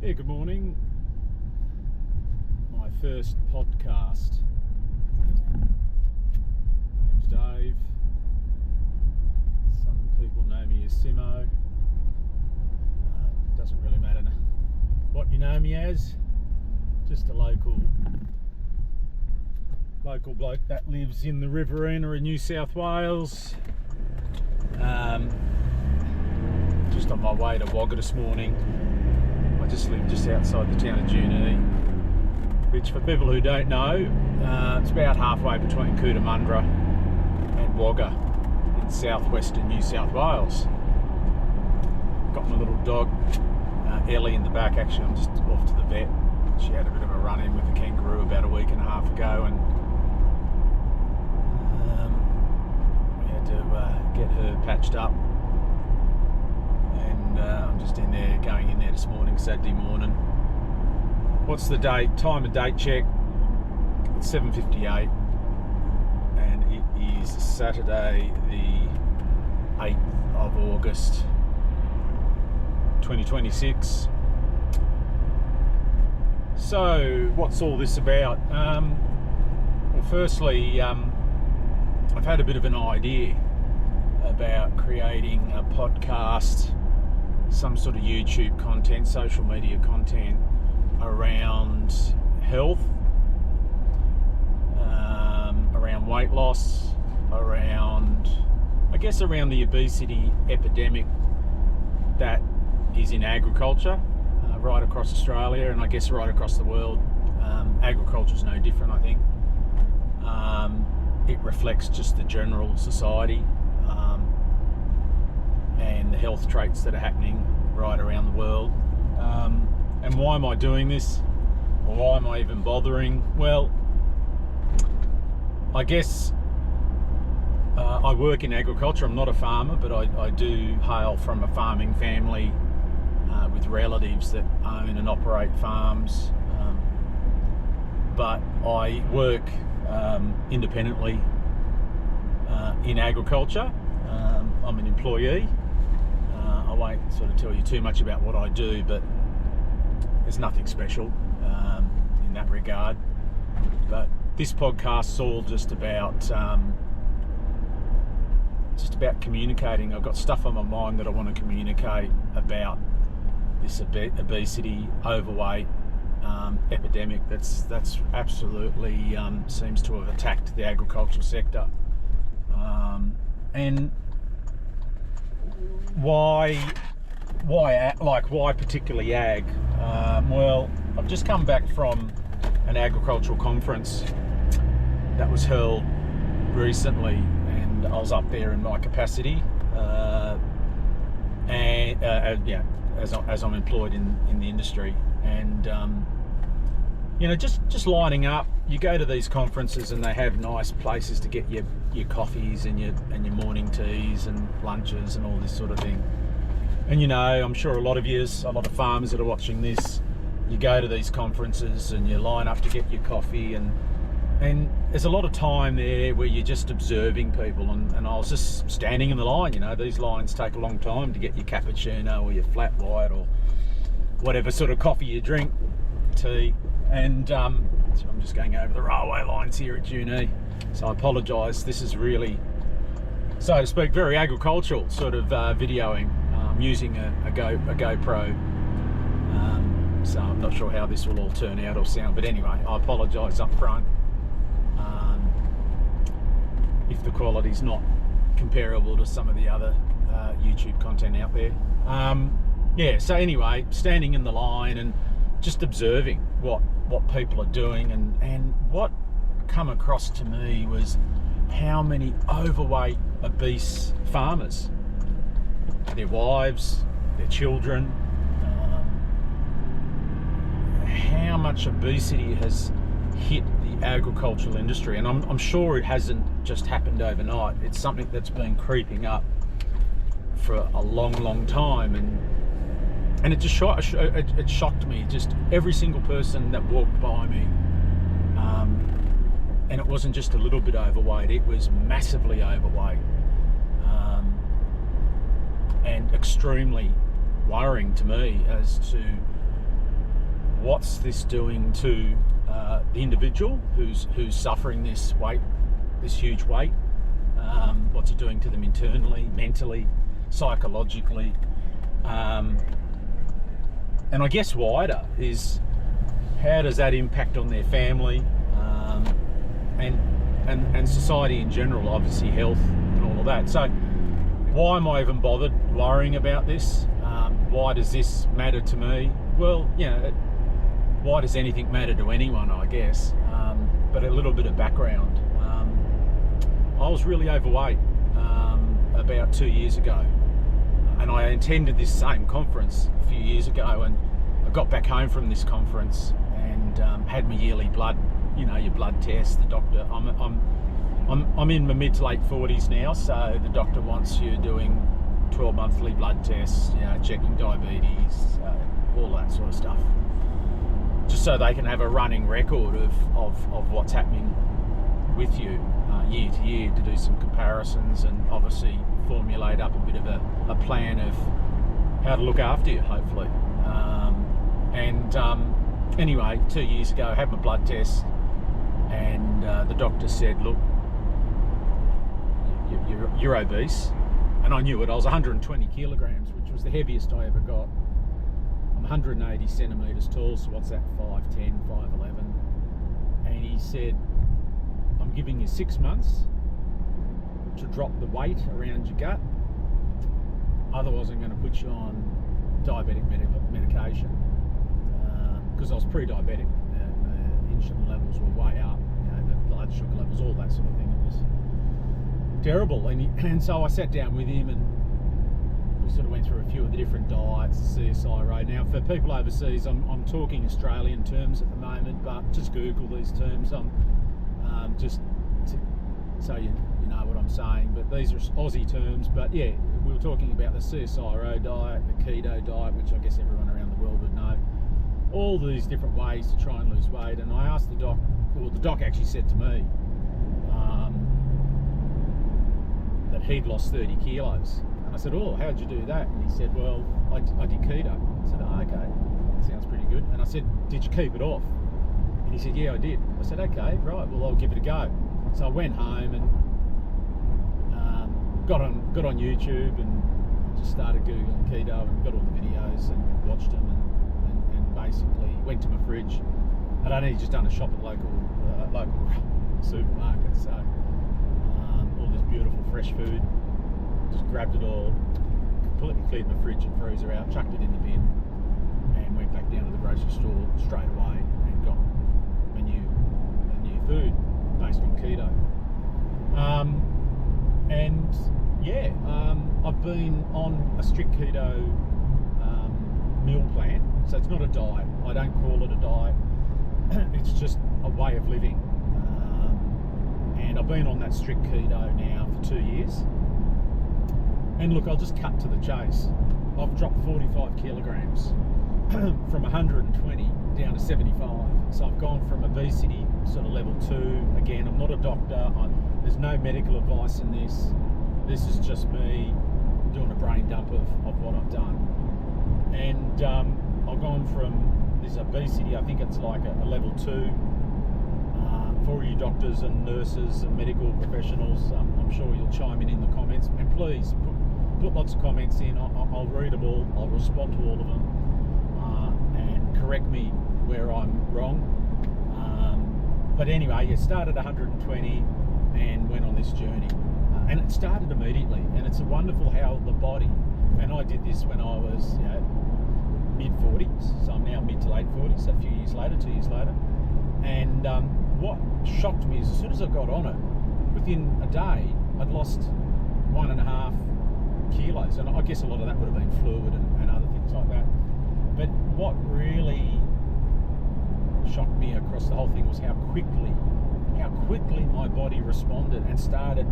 Yeah, good morning. My first podcast. Name's Dave. Some people know me as Simo. Doesn't really matter what you know me as. Just a local bloke that lives in the Riverina in New South Wales. Just on my way to Wagga this morning. I just live just outside the town of Junee, which for people who don't know, it's about halfway between Cootamundra and Wagga in southwestern New South Wales. Got my little dog, Ellie, in the back. Actually, I'm just off to the vet. She had a bit of a run-in with a kangaroo about a week and a half ago, and we had to get her patched up. And I'm just going in there this morning, Saturday morning. What's the date? Time and date check. It's 7:58, and it is Saturday the 8th of August 2026. So what's all this about? Well, firstly, I've had a bit of an idea about creating a podcast, some sort of YouTube content, social media content around health, around weight loss, around the obesity epidemic that is in agriculture right across Australia, and I guess right across the world. Agriculture is no different, I think. It reflects just the general society and the health traits that are happening right around the world. And why am I doing this? Or why am I even bothering? Well, I guess I work in agriculture. I'm not a farmer, but I do hail from a farming family with relatives that own and operate farms. But I work independently in agriculture. I'm an employee. I won't sort of tell you too much about what I do, but there's nothing special in that regard. But this podcast's all just about communicating. I've got stuff on my mind that I want to communicate about this obesity, overweight epidemic that's absolutely seems to have attacked the agricultural sector. And why particularly ag? Well, I've just come back from an agricultural conference that was held recently, and I was up there in my capacity, as I'm employed in the industry, and just lining up. You go to these conferences and they have nice places to get your coffees and your morning teas and lunches and all this sort of thing. And I'm sure a lot of farmers that are watching this, you go to these conferences and you line up to get your coffee, and there's a lot of time there where you're just observing people, and I was just standing in the line. These lines take a long time to get your cappuccino or your flat white or whatever sort of coffee you drink, tea. And so I'm just going over the railway lines here at Junee, so I apologise. This is really, so to speak, very agricultural sort of videoing. I'm using a GoPro, so I'm not sure how this will all turn out or sound, but anyway, I apologise up front if the quality's not comparable to some of the other YouTube content out there. So anyway, standing in the line and just observing what people are doing, and what come across to me was how many overweight, obese farmers, their wives, their children, how much obesity has hit the agricultural industry. And I'm sure it hasn't just happened overnight. It's something that's been creeping up for a long time, and it just shocked me. Just every single person that walked by me, and it wasn't just a little bit overweight, it was massively overweight, and extremely worrying to me as to what's this doing to the individual who's suffering this huge weight? What's it doing to them internally, mentally, psychologically? And I guess wider is, how does that impact on their family, and society in general, obviously health and all of that. So why am I even bothered worrying about this? Why does this matter to me? Well, why does anything matter to anyone, I guess? But a little bit of background. I was really overweight about 2 years ago, and I attended this same conference a few years ago, and I got back home from this conference and had my yearly blood, your blood test. The doctor, I'm in my mid to late 40s now, so the doctor wants you doing 12 monthly blood tests, checking diabetes, all that sort of stuff, just so they can have a running record of what's happening with you year to year, to do some comparisons and obviously formulate up a bit of a plan of how to look after you, hopefully. Anyway, 2 years ago I had my blood test, and the doctor said, look, you're obese. And I knew it. I was 120 kilograms, which was the heaviest I ever got. I'm 180 centimetres tall, so what's that, 5'10", 5'11". And he said, I'm giving you 6 months to drop the weight around your gut. Otherwise, I'm going to put you on diabetic medication. Because I was pre-diabetic. Insulin levels were way up, the blood sugar levels, all that sort of thing. It was terrible. And so I sat down with him, and we sort of went through a few of the different diets, the CSI road. Now, for people overseas, I'm talking Australian terms at the moment, but just Google these terms. Just so you know what I'm saying. But these are Aussie terms. But yeah, we were talking about the CSIRO diet, the keto diet, which I guess everyone around the world would know. All these different ways to try and lose weight. And I asked the doc, well, the doc actually said to me that he'd lost 30 kilos. And I said, oh, how'd you do that? And he said, well, I did keto. I said, oh, okay, that sounds pretty good. And I said, did you keep it off? And he said, yeah, I did. I said, okay, right, well, I'll give it a go. So I went home and got on YouTube and just started Googling keto and got all the videos and watched them and basically went to my fridge. I'd only just done a shop at local supermarket, so all this beautiful fresh food, just grabbed it all, completely cleared my fridge and freezer out, chucked it in the bin, and went back down to the grocery store straight away and got a new food based on keto. I've been on a strict keto meal plan, so it's not a diet. I don't call it a diet. It's just a way of living. And I've been on that strict keto now for 2 years. And look, I'll just cut to the chase. I've dropped 45 kilograms from 120 down to 75. So I've gone from obesity, sort of level 2. Again, I'm not a doctor. There's no medical advice in this. This is just me doing a brain dump of what I've done. And I've gone from this obesity, I think it's like a level 2. For all you doctors and nurses and medical professionals, I'm sure you'll chime in the comments. And please, put lots of comments in. I'll read them all. I'll respond to all of them. And correct me where I'm wrong. But anyway, it started 120 and went on this journey. And it started immediately. And it's wonderful how the body, and I did this when I was mid-40s, so I'm now mid to late 40s, so a few years later, 2 years later. And what shocked me is as soon as I got on it, within a day, I'd lost 1.5 kilos. And I guess a lot of that would have been fluid and other things like that. But what really shocked me across the whole thing was how quickly my body responded and started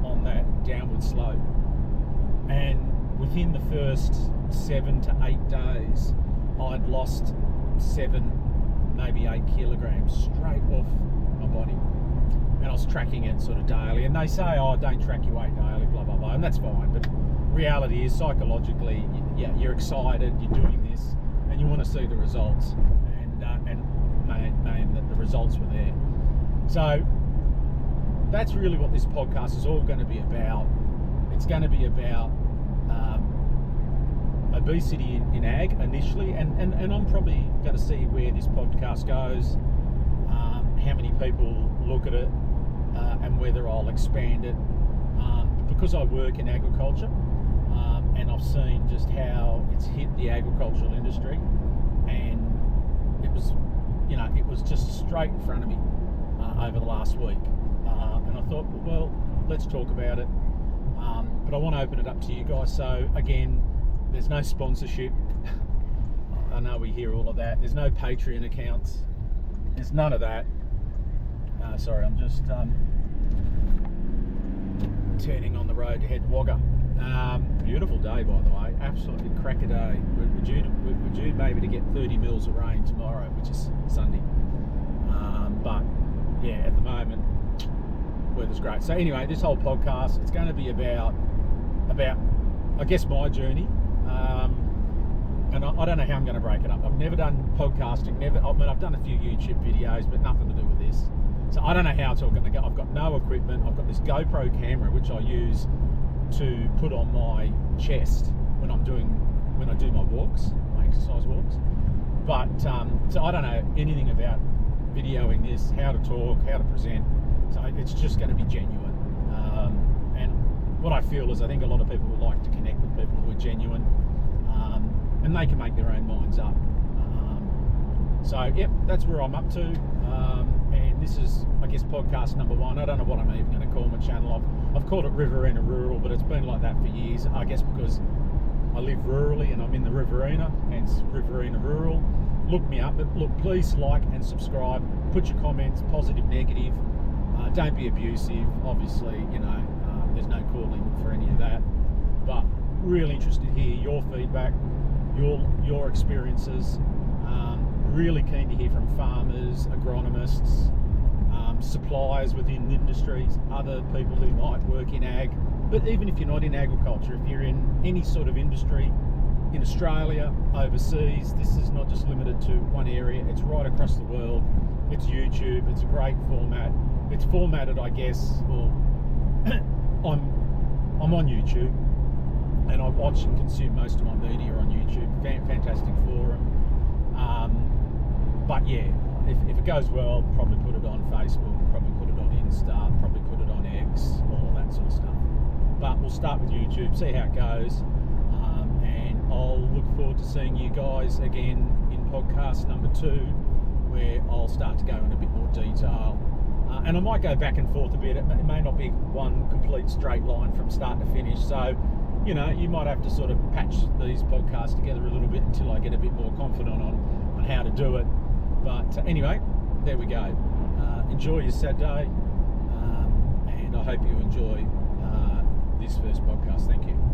on that downward slope. And within the first 7 to 8 days, I'd lost 7, maybe 8 kilograms straight off my body. And I was tracking it sort of daily. And they say, oh, don't track your weight daily, blah, blah, blah. And that's fine. But reality is, psychologically, you're excited, you're doing this. and you want to see the results, and that the results were there. So that's really what this podcast is all going to be about. It's going to be about obesity in ag initially, and I'm probably going to see where this podcast goes, how many people look at it, and whether I'll expand it, because I work in agriculture, and I've seen just how it's hit the agricultural industry, and it was just straight in front of me over the last week, and I thought, well, let's talk about it, but I want to open it up to you guys. So again, there's no sponsorship. I know we hear all of that. There's no Patreon accounts. There's none of that. Sorry, I'm just turning on the road to head to Wagga. Beautiful day, by the way. Absolutely cracker day. We're due maybe to get 30 mils of rain tomorrow, which is Sunday. But yeah, at the moment, weather's great. So anyway, this whole podcast, it's going to be about I guess my journey. And I don't know how I'm going to break it up. I've never done podcasting. I've done a few YouTube videos, but nothing to do with this. So I don't know how it's all going to go. I've got no equipment. I've got this GoPro camera, which I use to put on my chest when I do my walks, my exercise walks. But so I don't know anything about videoing this, how to talk, how to present. So it's just going to be genuine. And what I feel is I think a lot of people would like to connect with people who are genuine, and they can make their own minds up. So yep, that's where I'm up to. And this is, I guess, podcast number 1. I don't know what I'm even going to call my channel. I've called it Riverina Rural, but it's been like that for years. I guess because I live rurally and I'm in the Riverina, hence Riverina Rural. Look me up, but look, please like and subscribe. Put your comments, positive, negative. Don't be abusive. Obviously, there's no calling for any of that. But really interested to hear your feedback, your experiences. Really keen to hear from farmers, agronomists, suppliers within industries, other people who might work in ag. But even if you're not in agriculture, if you're in any sort of industry, in Australia, overseas, this is not just limited to one area, it's right across the world. It's YouTube, it's a great format. It's formatted, I guess, well, I'm on YouTube, and I watch and consume most of my media on YouTube. Fantastic forum. But yeah, if it goes well, probably put it on Facebook, probably put it on Insta, probably put it on X, all that sort of stuff. But we'll start with YouTube, see how it goes, and I'll look forward to seeing you guys again in podcast number 2, where I'll start to go in a bit more detail. And I might go back and forth a bit. It may not be one complete straight line from start to finish. So, you might have to sort of patch these podcasts together a little bit until I get a bit more confident on how to do it. But anyway, there we go. Enjoy your Saturday, and I hope you enjoy this first podcast. Thank you.